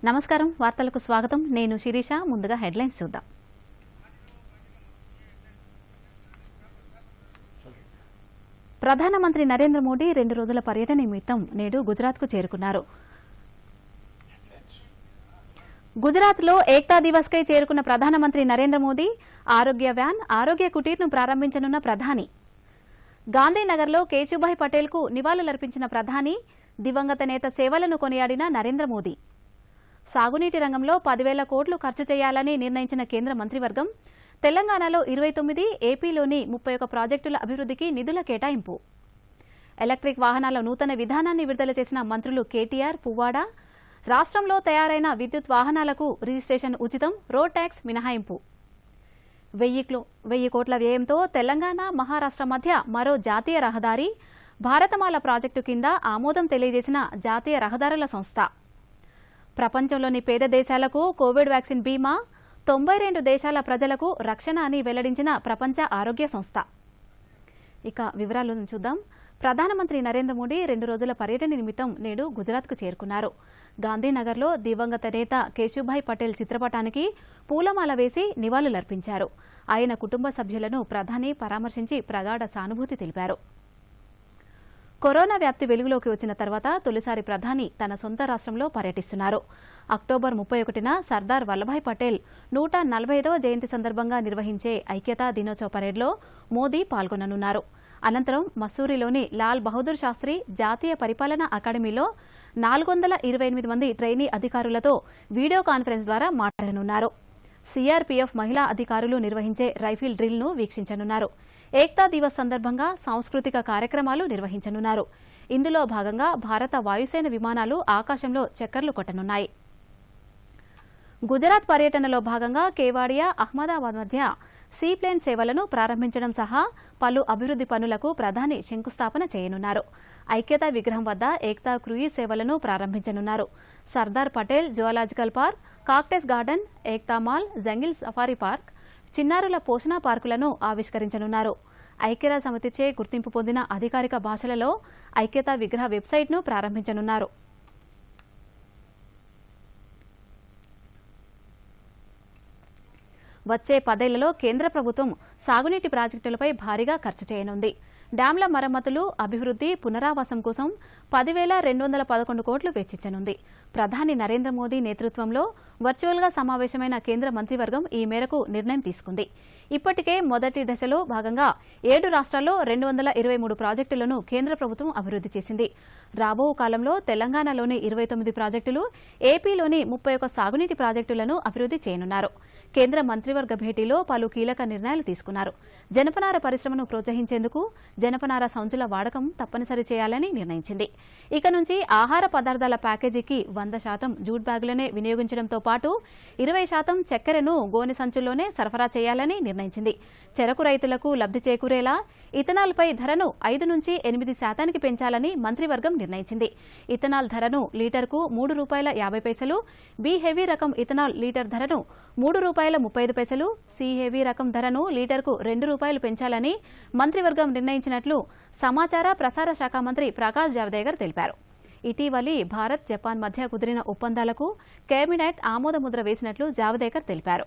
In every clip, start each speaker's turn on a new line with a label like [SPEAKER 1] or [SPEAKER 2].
[SPEAKER 1] నమస్కారం వార్తలకు స్వాగతం నేను శిరీష ముందుగా హెడ్లైన్స్ చూద్దాం ప్రధానమంత్రి నరేంద్ర మోదీ 2 రోజుల పర్యటన నిమిత్తం నేడు గుజరాత్కు చేరుకున్నారు గుజరాత్లో ఏక్తా దివస్కై చేరుకున్న ప్రధానమంత్రి నరేంద్ర మోదీ ఆరోగ్య వ్యాన్ ఆరోగ్య కుటీర్ను ప్రారంభించనున్న ప్రధాని గాంధీనగర్లో కేశుభాయ్ పటేల్కు నివాళులర్పించిన ప్రధాని దివంగత నేత సేవలను కొనియాడిన నరేంద్ర మోదీ సాగునీటి రంగంలో 10,000 కోట్లు ఖర్చు చేయాలని నిర్ణయించిన కేంద్ర మంత్రివర్గం తెలంగాణలో 29 ఏపీలోని 31 ప్రాజెక్టుల అభివృద్ధికి నిధుల కేటాయింపు ఎలక్ట్రిక్ వాహనాల నూతన విధానాన్ని విడుదల చేసిన మంత్రులు కేటీఆర్ పువ్వాడ రాష్ట్రంలో తయారైన విద్యుత్ వాహనాలకు రిజిస్ట్రేషన్ ఉచితం రోడ్ ట్యాక్స్ మినహాయింపు 1,000 కోట్ల వ్యయంతో తెలంగాణ మహారాష్ట్ర మధ్య మరో జాతీయ రహదారి భారతమాల ప్రాజెక్టు కింద ఆమోదం తెలియజేసిన జాతీయ రహదారుల సంస్థ ప్రపంచంలోని పేద దేశాలకు కోవిడ్ వ్యాక్సిన్ బీమా 92 దేశాల ప్రజలకు రక్షణ అని వెల్లడించిన ప్రపంచ ఆరోగ్య సంస్థ ఇక వివరాలను చూద్దాం ప్రధానమంత్రి నరేంద్ర మోదీ 2 రోజుల పర్యటన నిమిత్తం నేడు గుజరాత్కు చేరుకున్నారు గాంధీనగర్లో దివంగత నేత కేశుభాయ్ పటేల్ చిత్రపటానికి పూలమాల వేసి నివాళులర్పించారు ఆయన కుటుంబ సభ్యులను ప్రధాని పరామర్శించి ప్రగాఢ సానుభూతి తెలిపారు కరోనా వ్యాప్తి వెలుగులోకి వచ్చిన తర్వాత తొలిసారి ప్రధాని తన సొంత రాష్ట్రంలో పర్యటిస్తున్నారు అక్టోబర్ 31న సర్దార్ వల్లభాయ్ పటేల్ 145వ జయంతి సందర్భంగా నిర్వహించే ఐక్యతా దినోత్సవ పరేడ్లో మోదీ పాల్గొననున్నారు అనంతరం మస్సూరిలోని లాల్ బహదూర్ శాస్త్రి జాతీయ పరిపాలనా అకాడమీలో 428 మంది ట్రైనీ అధికారులతో వీడియో కాన్ఫరెన్స్ ద్వారా మాట్లాడనున్నారు సీఆర్పీఎఫ్ మహిళా అధికారులు నిర్వహించే రైఫిల్ డ్రిల్ను వీక్షించనున్నారు ఏక్తా దివస్ సందర్భంగా సాంస్కృతిక కార్యక్రమాలు నిర్వహించనున్నారు ఇందులో భాగంగా భారత వాయుసేన విమానాలు ఆకాశంలో చక్కర్లు కొట్టనున్నాయి గుజరాత్ పర్యటనలో భాగంగా కేవాడియా అహ్మదాబాద్ మధ్య సీప్లేన్ సేవలను ప్రారంభించడం సహా పలు అభివృద్ది పనులకు ప్రధాని శంకుస్థాపన చేయనున్నారు ఐక్యతా విగ్రహం వద్ద ఏక్తా క్రూయిజ్ సేవలను ప్రారంభించనున్నారు Sardar Patel zoological park cactus garden Ekta mall jungle safari park చిన్నారుల పోషణ పార్కులను ఆవిష్కరించనున్నారు ఐక్యరాజ్య సమితిచే గుర్తింపు పొందిన అధికారిక భాషలలో ఐక్యతా విగ్రహ వెబ్సైట్ను ప్రారంభించనున్నారు వచ్చే 10 ఏళ్లలో కేంద్ర ప్రభుత్వం సాగునీటి ప్రాజెక్టులపై భారీగా ఖర్చు చేయనుంది డ్యాంల మరమ్మతులు అభివృద్ది పునరావాసం కోసం 10,211 కోట్లు వెచ్చించనుంది ప్రధాని నరేంద్ర మోదీ నేతృత్వంలో వర్చువల్గా సమావేశమైన కేంద్ర మంత్రివర్గం ఈ మేరకు నిర్ణయం తీసుకుంది ఇప్పటికే మొదటి దశలో భాగంగా 7 రాష్ట్రాల్లో 223 ప్రాజెక్టులను కేంద్ర ప్రభుత్వం అభివృద్ది చేసింది రాబో కాలంలో తెలంగాణలోని 29 ప్రాజెక్టులు ఏపీలోని 31 సాగునీటి ప్రాజెక్టులను అభివృద్ది చేయనున్నారు కేంద్ర మంత్రివర్గ భేటీలో పలు కీలక నిర్ణయాలు తీసుకున్నారు జనపనార పరిశ్రమను ప్రోత్సహించేందుకు జనపనార సంచుల వాడకం తప్పనిసరి చేయాలని నిర్ణయించింది ఇక నుంచి ఆహార పదార్థాల ప్యాకేజీకి 100% జూట్ బ్యాగులనే వినియోగించడంతో పాటు 20% చక్కెరను గోనె సంచుల్లోనే సరఫరా చేయాలని నిర్ణయించింది చెరకు రైతులకు లబ్ది చేకూరేలా ఇథనాల్పై ధరను 5 నుంచి 8% పెంచాలని మంత్రివర్గం నిర్ణయించింది ఇథనాల్ ధరను లీటర్కు ₹3.50 బి హెవీ రకం ఇథనాల్ లీటర్ ధరను ₹3.35 సి హెవీ రకం ధరను లీటర్కు ₹2 పెంచాలని మంత్రివర్గం నిర్ణయించినట్లు సమాచార ప్రసార శాఖ మంత్రి ప్రకాష్ జావదేకర్ తెలిపారు ఇటీవలి భారత్ జపాన్ మధ్య కుదిరిన ఒప్పందాలకు కేబినెట్ ఆమోదముద్ర వేసినట్లు జావదేకర్ తెలిపారు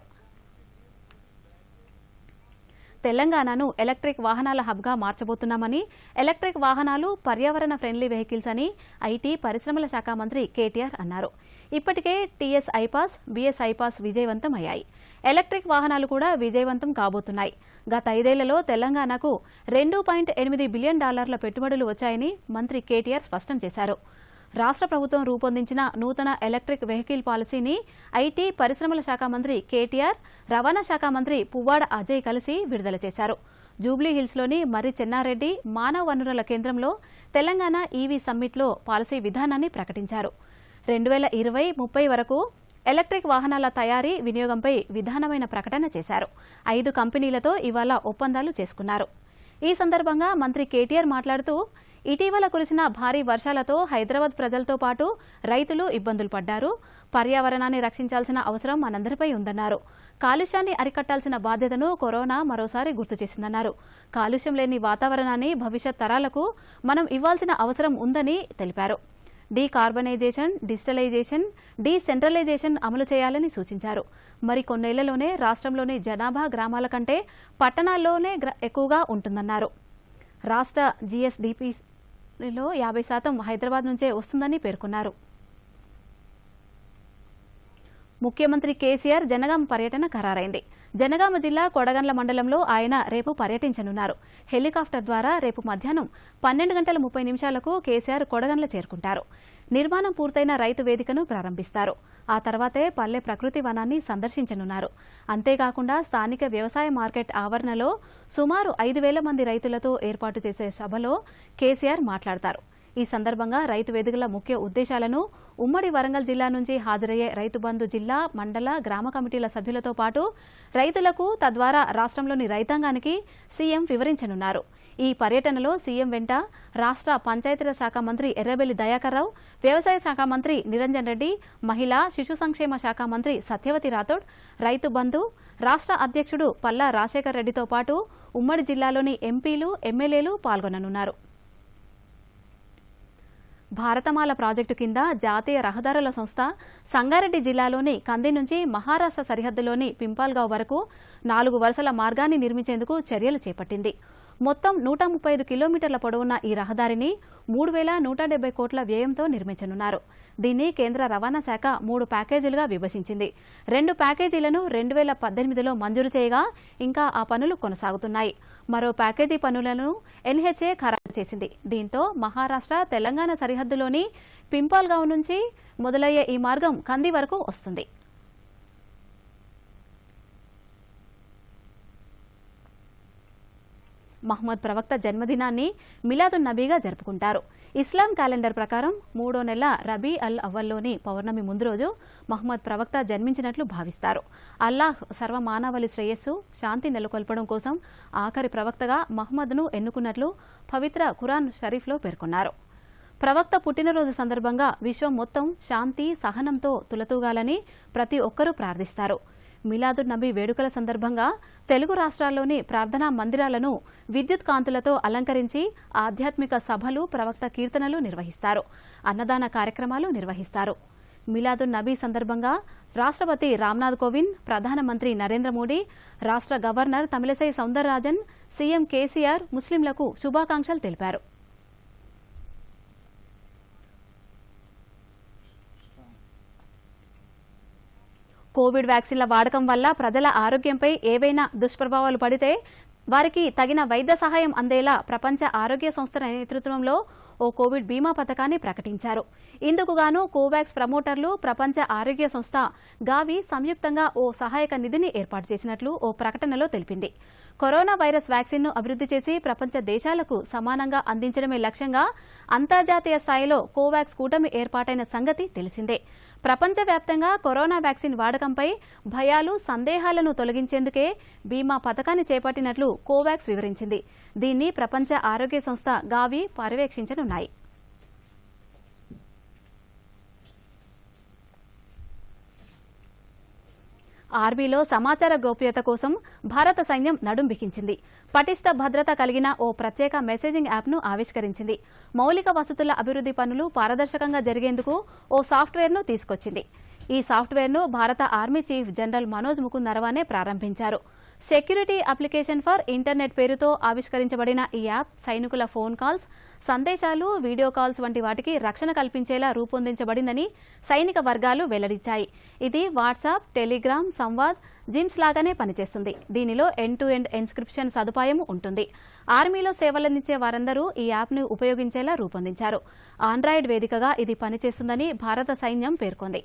[SPEAKER 1] తెలంగాణను ఎలక్ట్రిక్ వాహనాల హబ్గా మార్చబోతున్నామని ఎలక్ట్రిక్ వాహనాలు పర్యావరణ ఫ్రెండ్లీ వెహికల్స్ అని ఐటీ పరిశ్రమల శాఖ మంత్రి కేటీఆర్ అన్నారు ఇప్పటికే టీఎస్ ఐపాస్ బీఎస్ ఐపాస్ విజయవంతం అయ్యాయి ఎలక్ట్రిక్ వాహనాలు కూడా విజయవంతం కాబోతున్నాయి గత 5 ఏళ్లలో తెలంగాణకు $2.8 బిలియన్ పెట్టుబడులు వచ్చాయని మంత్రి కేటీఆర్ స్పష్టం చేశారు రాష్ట్ర ప్రభుత్వం రూపొందించిన నూతన ఎలక్ట్రిక్ వెహికల్ పాలసీని ఐటీ పరిశ్రమల శాఖ మంత్రి కేటీఆర్ రవాణా శాఖ మంత్రి పువ్వాడ అజయ్ కలిసి విడుదల చేశారు జూబ్లీహిల్స్లోని మర్రి చెన్నారెడ్డి మానవ వనరుల కేంద్రంలో తెలంగాణ ఈవీ సమ్మిట్లో పాలసీ విధానాన్ని ప్రకటించారు 2020-30 వరకు ఎలక్ట్రిక్ వాహనాల తయారీ వినియోగంపై విధానమైన ప్రకటన చేశారు 5 కంపెనీలతో ఇవాళ ఒప్పందాలు చేసుకున్నారు ఈ సందర్భంగా మంత్రి కేటీఆర్ మాట్లాడుతూ ఇటీవల కురిసిన భారీ వర్షాలతో హైదరాబాద్ ప్రజలతో పాటు రైతులు ఇబ్బందులు పడ్డారు పర్యావరణాన్ని రక్షించాల్సిన అవసరం మనందరిపై ఉందన్నారు కాలుష్యాన్ని అరికట్టాల్సిన బాధ్యతను కరోనా మరోసారి గుర్తు చేసిందన్నారు కాలుష్యం లేని వాతావరణాన్ని భవిష్యత్ తరాలకు మనం ఇవ్వాల్సిన అవసరం ఉందని తెలిపారు డీకార్బనైజేషన్, డిజిటలైజేషన్, డీసెంట్రలైజేషన్ అమలు చేయాలని సూచించారు. మరి కొన్నేళ్లలోనే రాష్ట్రంలోని జనాభా గ్రామాల కంటే పట్టణాల్లోనే ఎక్కువగా ఉంటుందన్నారు. రాష్ట్ర జీఎస్డీపీలో 50% హైదరాబాద్ నుంచే వస్తుందని పేర్కొన్నారు. ముఖ్యమంత్రి కేసీఆర్ జనగామ పర్యటన ఖరారైంది. జనగామ జిల్లా కొడగండ్ల మండలంలో ఆయన రేపు పర్యటించనున్నారు. హెలికాప్టర్ ద్వారా రేపు మధ్యాహ్నం 12:30 కేసీఆర్ కొడగండ్ల చేరుకుంటారు. నిర్మాణం పూర్తయిన రైతు వేదికను ప్రారంభిస్తారు. ఆ తర్వాతే పల్లె ప్రకృతి వనాన్ని సందర్శించనున్నారు. అంతేకాకుండా స్థానిక వ్యవసాయ మార్కెట్ ఆవరణలో సుమారు 5,000 మంది రైతులతో ఏర్పాటు చేసే సభలో కేసీఆర్ మాట్లాడతారు. ఈ సందర్భంగా రైతు వేదికల ముఖ్య ఉద్దేశాలను ఉమ్మడి వరంగల్ జిల్లా నుంచి హాజరయ్యే రైతు బంధు జిల్లా, మండల, గ్రామ కమిటీల సభ్యులతో పాటు రైతులకు, తద్వారా రాష్ట్రంలోని రైతాంగానికి సీఎం వివరించనున్నారు. ఈ పర్యటనలో సీఎం వెంట రాష్ట్ర పంచాయతీరాజ్ శాఖ మంత్రి ఎర్రబెల్లి దయాకర్ రావు, వ్యవసాయ శాఖ మంత్రి నిరంజన్ రెడ్డి, మహిళా శిశు సంక్షేమ శాఖ మంత్రి సత్యవతి రాథోడ్, రైతు బంధు రాష్ట్ర అధ్యక్షుడు పల్లా రాజశేఖర్ రెడ్డితో పాటు ఉమ్మడి జిల్లాలోని ఎంపీలు, ఎమ్మెల్యేలు పాల్గొననున్నారు. భారతమాల ప్రాజెక్టు కింద జాతీయ రహదారుల సంస్థ సంగారెడ్డి జిల్లాలోని కంది నుంచి మహారాష్ట్ర సరిహద్దులోని పింపాల్గావ్ వరకు 4 వరుసల మార్గాన్ని నిర్మించేందుకు చర్యలు చేపట్టింది. మొత్తం 135 కిలోమీటర్ల పొడవున్న ఈ రహదారిని 3,170 కోట్ల వ్యయంతో నిర్మించనున్నారు. దీన్ని కేంద్ర రవాణా శాఖ 3 ప్యాకేజీలుగా విభజించింది. 2 ప్యాకేజీలను 2018లో మంజూరు చేయగా ఇంకా ఆ పనులు కొనసాగుతున్నాయి. మరో ప్యాకేజీ పనులను ఎన్హెచ్ఏ ఖరారు చేసింది. దీంతో మహారాష్ట్ర, తెలంగాణ సరిహద్దులోని పింపాల్గావ్ నుంచి మొదలయ్యే ఈ మార్గం కంది వరకు వస్తుంది. మహమ్మద్ ప్రవక్త జన్మదినాన్ని మిలాదున్ నబీగా జరుపుకుంటారు. ఇస్లాం క్యాలెండర్ ప్రకారం 3వ నెల రబీ అల్ అవ్వల్లోని పౌర్ణమి ముందు రోజు మహమ్మద్ ప్రవక్త జన్మించినట్లు భావిస్తారు. అల్లాహ్ సర్వమానవాళి శ్రేయస్సు, శాంతి నెలకొల్పడం కోసం ఆఖరి ప్రవక్తగా మహమ్మద్ను ఎన్నుకున్నట్లు పవిత్ర ఖురాన్ షరీఫ్లో పేర్కొన్నారు. ప్రవక్త పుట్టినరోజు సందర్భంగా విశ్వం మొత్తం శాంతి, సహనంతో తులతూగాలని ప్రతి ఒక్కరూ ప్రార్థిస్తారు. మిలాదున్ నబీ వేడుకల సందర్భంగా తెలుగు రాష్ట్రాల్లోని ప్రార్థనా మందిరాలను విద్యుత్ కాంతులతో అలంకరించి ఆధ్యాత్మిక సభలు, ప్రవక్త కీర్తనలు నిర్వహిస్తారు. అన్నదాన కార్యక్రమాలు నిర్వహిస్తారు. మిలాదున్ నబీ సందర్భంగా రాష్ట్రపతి రామ్నాథ్ కోవింద్, ప్రధానమంత్రి నరేంద్ర మోడీ, రాష్ట్ర గవర్నర్ తమిళసై సౌందరరాజన్, సీఎం కేసీఆర్ ముస్లింలకు శుభాకాంక్షలు తెలిపారు. కోవిడ్ వ్యాక్సిన్ల వాడకం వల్ల ప్రజల ఆరోగ్యంపై ఏవైనా దుష్ప్రభావాలు పడితే వారికి తగిన వైద్య సహాయం అందేలా ప్రపంచ ఆరోగ్య సంస్థ నేతృత్వంలో ఓ కోవిడ్ బీమా పథకాన్ని ప్రకటించారు. ఇందుకుగాను కోవాక్స్ ప్రమోటర్లు, ప్రపంచ ఆరోగ్య సంస్థ గావి సంయుక్తంగా ఓ సహాయక నిధిని ఏర్పాటు చేసినట్లు ఓ ప్రకటనలో తెలిపింది. కరోనా వైరస్ వ్యాక్సిన్ను అభివృద్ది చేసి ప్రపంచ దేశాలకు సమానంగా అందించడమే లక్ష్యంగా అంతర్జాతీయ స్థాయిలో కోవాక్స్ కూటమి ఏర్పాటైన సంగతి తెలిసిందే. ప్రపంచవ్యాప్తంగా కరోనా వ్యాక్సిన్ వాడకంపై భయాలు, సందేహాలను తొలగించేందుకే బీమా పథకాన్ని చేపట్టినట్లు కోవాక్స్ వివరించింది. దీన్ని ప్రపంచ ఆరోగ్య సంస్థ గావి పర్యవేక్షించనున్నాయి. ఆర్మీలో సమాచార గోప్యత కోసం భారత సైన్యం నడుం బిగించింది. పటిష్ట భద్రత కలిగిన ఓ ప్రత్యేక మెసేజింగ్ యాప్ను ఆవిష్కరించింది. మౌలిక వసతుల అభివృద్ది పనులు పారదర్శకంగా జరిగేందుకు ఓ సాఫ్ట్వేర్ను తీసుకొచ్చింది. ఈ సాఫ్ట్వేర్ను భారత army chief general Manoj Mukund Naravane ప్రారంభించారు. సెక్యూరిటీ అప్లికేషన్ ఫర్ ఇంటర్నెట్ పేరుతో ఆవిష్కరించబడిన ఈ యాప్ సైనికుల ఫోన్ కాల్స్, సందేశాలు, వీడియో కాల్స్ వంటి వాటికి రక్షణ కల్పించేలా రూపొందించబడిందని సైనిక వర్గాలు వెల్లడించాయి. ఇది వాట్సాప్, టెలిగ్రామ్, సంవాద్, జిమ్స్ లాగానే పనిచేస్తుంది. దీనిలో ఎండ్ టు ఎండ్ ఎన్స్క్రిప్షన్ సదుపాయం ఉంటుంది. ఆర్మీలో సేవలందించే వారందరూ ఈ యాప్ను ఉపయోగించేలా రూపొందించారు. ఆండ్రాయిడ్ వేదికగా ఇది పనిచేస్తుందని భారత సైన్యం పేర్కొంది.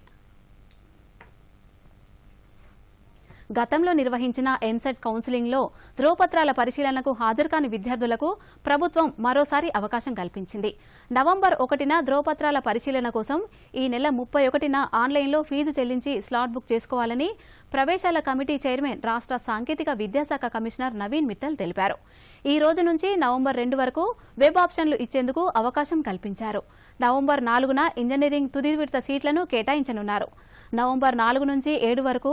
[SPEAKER 1] గతంలో నిర్వహించిన ఎంసెట్ కౌన్సిలింగ్లో ధ్రువపత్రాల పరిశీలనకు హాజరుకాని విద్యార్థులకు ప్రభుత్వం మరోసారి అవకాశం కల్పించింది. నవంబర్ 1న ధ్రువపత్రాల పరిశీలన కోసం ఈ నెల 31న ఆన్లైన్లో ఫీజు చెల్లించి స్లాట్ బుక్ చేసుకోవాలని ప్రవేశాల కమిటీ చైర్మన్, రాష్ట్ర సాంకేతిక విద్యాశాఖ కమిషనర్ నవీన్ మిత్తల్ తెలిపారు. ఈ రోజు నుంచి నవంబర్ 2 వరకు వెబ్ ఆప్షన్లు ఇచ్చేందుకు అవకాశం కల్పించారు. నవంబర్ 4న ఇంజనీరింగ్ తుది విడత సీట్లను కేటాయించనున్నారు. నవంబర్ 4 నుంచి 7 వరకు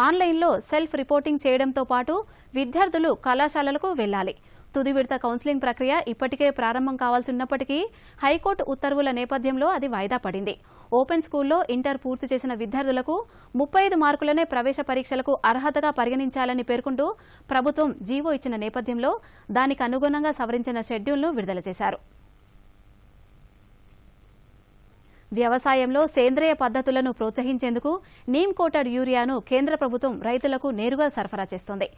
[SPEAKER 1] ఆన్లైన్లో సెల్ఫ్ రిపోర్టింగ్ చేయడంతో పాటు విద్యార్థులు కళాశాలలకు వెళ్లాలి. తుది విడత కౌన్సిలింగ్ ప్రక్రియ ఇప్పటికే ప్రారంభం కావాల్సి ఉన్నప్పటికీ హైకోర్టు ఉత్తర్వుల నేపథ్యంలో అది వాయిదా పడింది. ఓపెన్ స్కూల్లో ఇంటర్ పూర్తి చేసిన విద్యార్థులకు 35 మార్కులనే ప్రవేశ పరీక్షలకు అర్హతగా పరిగణించాలని పేర్కొంటూ ప్రభుత్వం జీవో ఇచ్చిన నేపథ్యంలో దానికి అనుగుణంగా సవరించిన షెడ్యూల్ను విడుదల చేశారు. వ్యవసాయంలో సేంద్రియ పద్ధతులను ప్రోత్సహించేందుకు నీమ్ కోటెడ్ యూరియాను కేంద్ర ప్రభుత్వం రైతులకు నేరుగా సరఫరా చేస్తోంది.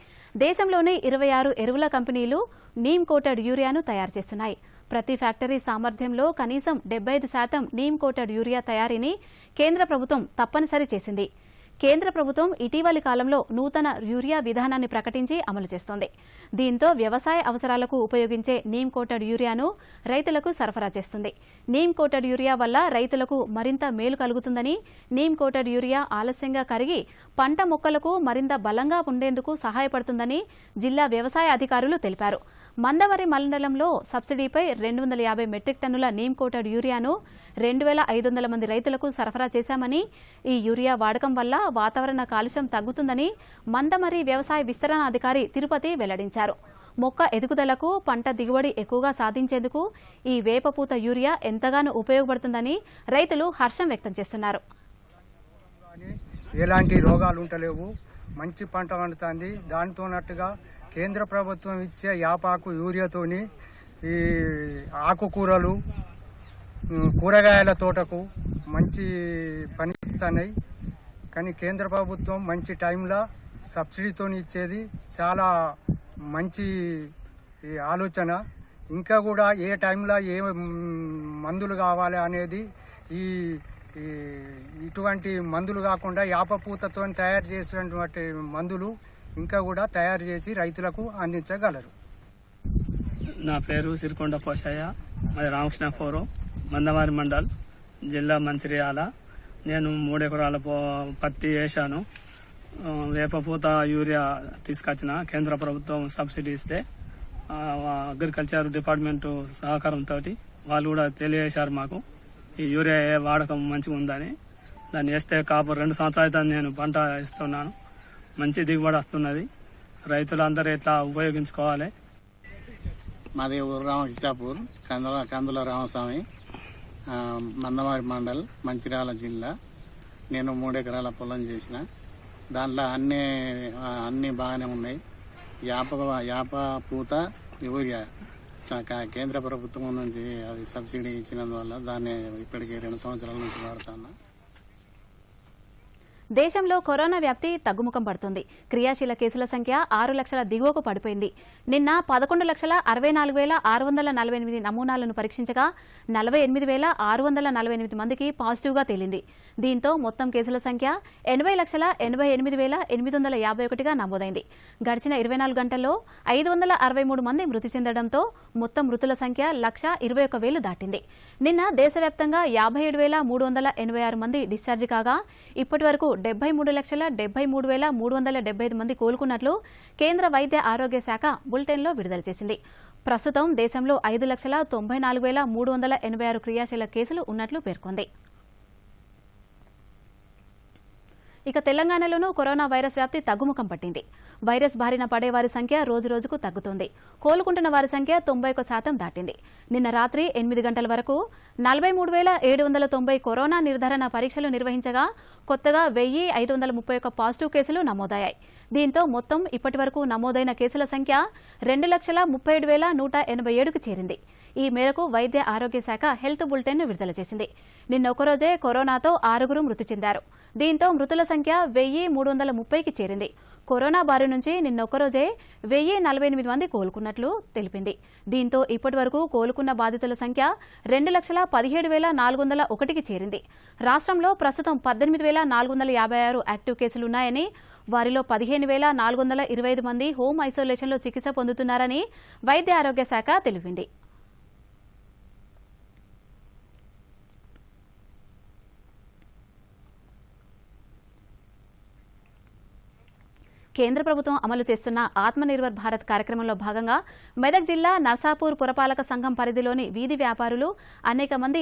[SPEAKER 1] దేశంలోని 26 ఎరువుల కంపెనీలు నీమ్ కోటెడ్ యూరియాను తయారు చేస్తున్నాయి. ప్రతి ఫ్యాక్టరీ సామర్థ్యంలో కనీసం 75% నీమ్ కోటెడ్ యూరియా తయారీని కేంద్ర ప్రభుత్వం తప్పనిసరి చేసింది. కేంద్ర ప్రభుత్వం ఇటీవలి కాలంలో నూతన యూరియా విధానాన్ని ప్రకటించి అమలు చేస్తోంది. దీంతో వ్యవసాయ అవసరాలకు ఉపయోగించే నీమ్ కోటెడ్ యూరియాను రైతులకు సరఫరా చేస్తుంది. నీమ్ కోటెడ్ యూరియా వల్ల రైతులకు మరింత మేలు కలుగుతుందని, నీమ్ కోటెడ్ యూరియా ఆలస్యంగా కరిగి పంట మొక్కలకు మరింత బలంగా ఉండేందుకు సహాయపడుతుందని జిల్లా వ్యవసాయ అధికారులు తెలిపారు. మందమరి మండలంలో సబ్సిడీపై 250 మెట్రిక్ టన్నుల నీమ్ కోటెడ్ యూరియాను 2500 మంది రైతులకు సరఫరా చేశామని, ఈ యూరియా వాడకం వల్ల వాతావరణ కాలుష్యం తగ్గుతుందని మందమరి వ్యవసాయ విస్తరణ అధికారి తిరుపతి వెల్లడించారు. మొక్క ఎదుగుదలకు, పంట దిగుబడి ఎక్కువగా సాధించేందుకు ఈ వేపపూత యూరియా ఎంతగానో ఉపయోగపడుతుందని రైతులు హర్షం వ్యక్తం చేస్తున్నారు.
[SPEAKER 2] ఎలాంటి రోగాలు ఉంటలేవు, మంచి పంట పండుతుంది. దానితోనట్టుగా కేంద్ర ప్రభుత్వం ఇచ్చే యాపాకు యూరియాతోని ఈ ఆకుకూరలు, కూరగాయల తోటకు మంచి పనిస్తున్నాయి. కానీ కేంద్ర ప్రభుత్వం మంచి టైంలో సబ్సిడీతో ఇచ్చేది చాలా మంచి ఆలోచన. ఇంకా కూడా ఏ టైంలో ఏ మందులు కావాలి అనేది ఇటువంటి మందులు కాకుండా యాపపూతతో తయారు చేసినటువంటి మందులు ఇంకా కూడా తయారు చేసి రైతులకు అందించగలరు.
[SPEAKER 3] నా పేరు సిరికొండ పోషయ్య, మాది రామకృష్ణపురం, మందమారి మండల్, జిల్లా మంచిర్యాల. నేను 3 ఎకరాల పత్తి వేశాను. వేపపూత యూరియా తీసుకొచ్చిన కేంద్ర ప్రభుత్వం సబ్సిడీ ఇస్తే అగ్రికల్చర్ డిపార్ట్మెంట్ సహకారంతో వాళ్ళు కూడా తెలియజేశారు మాకు ఈ యూరియా వాడకం మంచిగా ఉందని. దాన్ని వేస్తే కాపు 2 సంవత్సరాలు నేను పంట ఇస్తున్నాను. మంచి దిగుబడి వస్తున్నది. రైతులందరూ ఇట్లా ఉపయోగించుకోవాలి.
[SPEAKER 4] మాది ఊరు రామకృష్ణాపూర్, కందుల రామస్వామి, మందమారి మండల్, మంచిర్యాల జిల్లా. నేను 3 ఎకరాల పొలం చేసిన. దాంట్లో అన్ని బాగానే ఉన్నాయి. యాప పూత యూరియా కేంద్ర ప్రభుత్వం నుంచి అది సబ్సిడీ ఇచ్చినందువల్ల దాన్ని ఇప్పటికీ 2 సంవత్సరాల నుంచి వాడుతున్నా.
[SPEAKER 1] దేశంలో కరోనా వ్యాప్తి తగ్గుముఖం పడుతుంది. క్రియాశీల కేసుల సంఖ్య 6 లక్షల దిగువకు పడిపోయింది. నిన్న 11,64,648 నమూనాలను పరీక్షించగా 48,648 మందికి పాజిటివ్గా తేలింది. దీంతో మొత్తం కేసుల సంఖ్య 80,88,851గా నమోదైంది. గడిచిన 24 గంటల్లో 563 మంది మృతి చెందడంతో మొత్తం మృతుల సంఖ్య 1,21,000 దాటింది. నిన్న దేశవ్యాప్తంగా 57,386 మంది డిశ్చార్జి కాగా ఇప్పటి వరకు 73,73,375 మంది కోలుకున్నట్లు కేంద్ర వైద్య ఆరోగ్య శాఖ బులెటిన్లో విడుదల చేసింది. ప్రస్తుతం దేశంలో 5,94,386 క్రియాశీల కేసులు ఉన్నట్లు పేర్కొంది. ఇక తెలంగాణలోనూ కరోనా వైరస్ వ్యాప్తి తగ్గుముఖం పట్టింది. వైరస్ బారిన పడేవారి సంఖ్య రోజురోజుకు తగ్గుతోంది. కోలుకుంటున్న వారి సంఖ్య 91% దాటింది. నిన్న రాత్రి 8 గంటల వరకు 43,790 కరోనా నిర్ధారణ పరీక్షలు నిర్వహించగా కొత్తగా 1,531 పాజిటివ్ కేసులు నమోదయ్యాయి. దీంతో మొత్తం ఇప్పటి వరకు నమోదైన కేసుల సంఖ్య 2,37,187కు చేరింది. ఈ మేరకు వైద్య ఆరోగ్య శాఖ హెల్త్ బులెటిన్ విడుదల చేసింది. నిన్న ఒకరోజే కరోనాతో 6 మృతి చెందారు. దీంతో మృతుల సంఖ్య 1,330కి చేరింది. కరోనా బారి నుంచి నిన్నొక్కరోజే 1,048 మంది కోలుకున్నట్లు తెలిపింది. దీంతో ఇప్పటి వరకు కోలుకున్న బాధితుల సంఖ్య 2,17,401కి చేరింది. రాష్ట్రంలో ప్రస్తుతం 18,456 యాక్టివ్ కేసులున్నాయని, వారిలో 15,425 మంది హోం ఐసోలేషన్లో చికిత్స పొందుతున్నారని వైద్య ఆరోగ్య శాఖ తెలిపింది. కేంద్ర ప్రభుత్వం అమలు చేస్తున్న ఆత్మనిర్భర్ భారత్ కార్యక్రమంలో భాగంగా మెదక్ జిల్లా నర్సాపూర్ పురపాలక సంఘం పరిధిలోని వీధి వ్యాపారులు అనేక మంది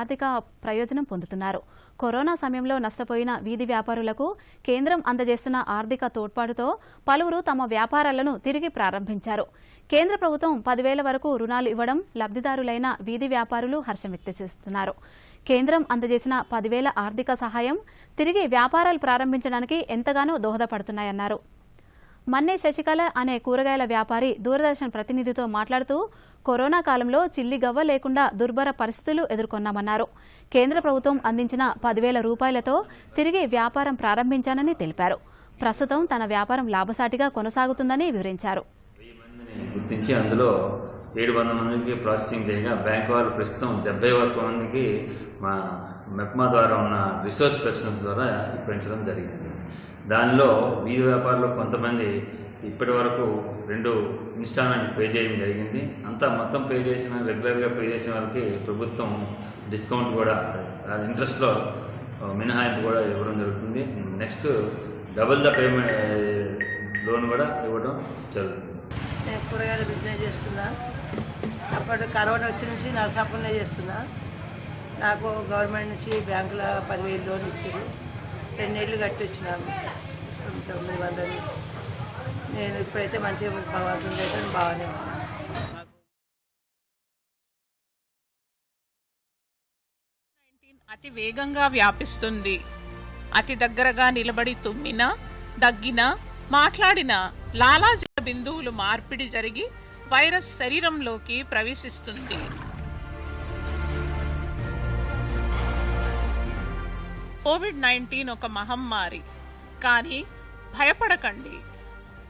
[SPEAKER 1] ఆర్థిక ప్రయోజనం పొందుతున్నారు. కరోనా సమయంలో నష్టపోయిన వీధి వ్యాపారులకు కేంద్రం అందజేస్తున్న ఆర్థిక తోడ్పాటుతో పలువురు తమ వ్యాపారాలను తిరిగి ప్రారంభించారు. కేంద్ర ప్రభుత్వం 10,000 వరకు రుణాలు ఇవ్వడం లబ్ధిదారులైన వీధి వ్యాపారులు హర్షం వ్యక్తం చేస్తున్నారు. కేంద్రం అందజేసిన 10,000 ఆర్థిక సహాయం తిరిగి వ్యాపారాలు ప్రారంభించడానికి ఎంతగానో దోహదపడుతున్నాయన్నారు. మన్నే శశికళ అనే కూరగాయల వ్యాపారి దూరదర్శన్ ప్రతినిధితో మాట్లాడుతూ కరోనా కాలంలో చిల్లిగవ్వ లేకుండా దుర్భర పరిస్థితులు ఎదుర్కొన్నామన్నారు. కేంద్ర ప్రభుత్వం అందించిన 10,000 రూపాయలతో తిరిగి వ్యాపారం ప్రారంభించానని తెలిపారు. ప్రస్తుతం తన వ్యాపారం లాభసాటిగా కొనసాగుతుందని వివరించారు.
[SPEAKER 5] గుర్తించి అందులో 700 మందికి ప్రాసెసింగ్ చేయగా బ్యాంక్ వారు ప్రస్తుతం 70 వరకు మందికి మా మెప్మా ద్వారా ఉన్న రిసోర్స్ పర్సన్స్ ద్వారా పెంచడం జరిగింది. దానిలో వీధి వ్యాపారులు కొంతమంది ఇప్పటి వరకు 2 ఇన్స్టాల్మెంట్ పే చేయడం జరిగింది. అంతా మొత్తం పే చేసిన రెగ్యులర్గా పే చేసిన వాళ్ళకి ప్రభుత్వం డిస్కౌంట్ కూడా ఇంట్రెస్ట్లో మినహాయింపు కూడా ఇవ్వడం జరుగుతుంది. Next double the payment loan కూడా ఇవ్వడం జరుగుతుంది.
[SPEAKER 6] నేను కూరగాయల బిజినెస్ చేస్తున్నా. అప్పటి కరోనా వచ్చి నుంచి నరసాపురంలో చేస్తున్నా. నాకు గవర్నమెంట్ నుంచి బ్యాంకులో 10,000 లోన్ ఇచ్చారు. 2 నెలలు కట్టి వచ్చినాను 900. నేను ఇప్పుడైతే మంచిగా భగవంతుని అయితే బాగానే ఉన్నాను.
[SPEAKER 7] అతి వేగంగా వ్యాపిస్తుంది. అతి దగ్గరగా నిలబడి తుమ్మినా, దగ్గినా, మాట్లాడిన లాలాజల బిందువులు మార్పిడి జరిగి వైరస్ శరీరంలోకి ప్రవేశిస్తుంది. కోవిడ్-19 ఒక మహమ్మారి. కానీ భయపడకండి.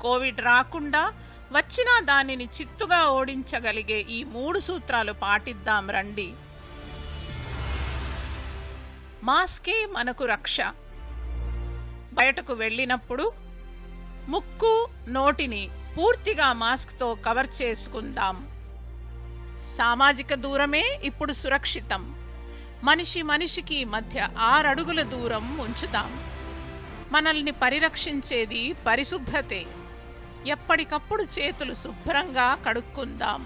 [SPEAKER 7] కోవిడ్ రాకుండా వచ్చినా దానిని చిత్తుగా ఓడించగలిగే ఈ 3 సూత్రాలు పాటిద్దాం రండి. మాస్కే మనకు రక్ష. బయటకు వెళ్ళినప్పుడు ముక్కు, నోటిని పూర్తిగా మాస్క్తో కవర్ చేసుకుందాం. సామాజిక దూరమే ఇప్పుడు సురక్షితం. మనిషి మనిషికి మధ్య 6 అడుగుల దూరం ఉంచుదాం. మనల్ని పరిరక్షించేది పరిశుభ్రతే. ఎప్పటికప్పుడు చేతులు శుభ్రంగా కడుక్కుందాం.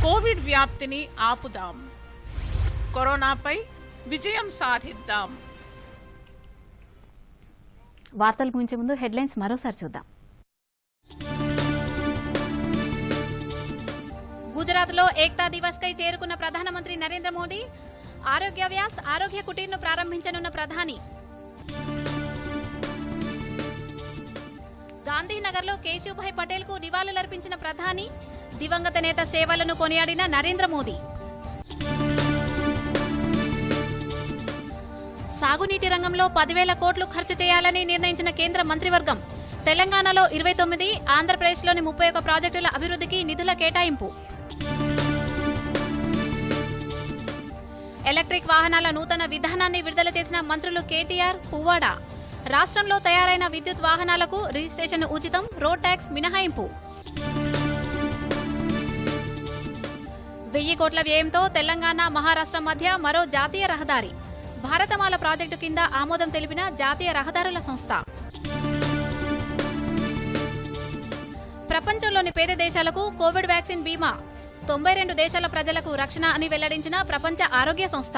[SPEAKER 7] కోవిడ్ వ్యాప్తిని ఆపుదాం. కరోనాపై విజయం సాధిద్దాం.
[SPEAKER 1] వార్తలు ముగించే ముందు హెడ్లైన్స్ మరోసారి చూద్దాం. గుజరాత్లో ఏక్తా దివస్ కై చేరుకున్న ప్రధానమంత్రి నరేంద్ర మోదీ. ఆరోగ్య వ్యాస్ ఆరోగ్య కుటీర్ను ప్రారంభించనున్న ప్రధాని. గాంధీనగర్లో కేశుభాయ్ పటేల్ కు నివాళులర్పించిన ప్రధాని. దివంగత నేత సేవలను కొనియాడిన నరేంద్ర మోదీ. సాగునీటి రంగంలో 10,000 కోట్లు ఖర్చు చేయాలని నిర్ణయించిన కేంద్ర మంత్రివర్గం. తెలంగాణలో 29, ఆంధ్రప్రదేశ్లోని 31 ప్రాజెక్టుల అభివృద్ధికి నిధుల కేటాయింపు. ఎలక్ట్రిక్ వాహనాల నూతన విధానాన్ని విడుదల చేసిన మంత్రులు కేటీఆర్, పువ్వాడ. రాష్ట్రంలో తయారైన విద్యుత్ వాహనాలకు రిజిస్ట్రేషన్ ఉచితం, రోడ్ ట్యాక్స్ మినహాయింపు. 1000 కోట్ల వ్యయంతో తెలంగాణ, మహారాష్ట్ర మధ్య మరో జాతీయ రహదారి. భారతమాల ప్రాజెక్టు కింద ఆమోదం తెలిపిన జాతీయ రహదారుల సంస్థ. ప్రపంచంలోని పేద దేశాలకు కోవిడ్ వ్యాక్సిన్ బీమా. 92 దేశాల ప్రజలకు రక్షణ అని వెల్లడించిన ప్రపంచ ఆరోగ్య సంస్థ.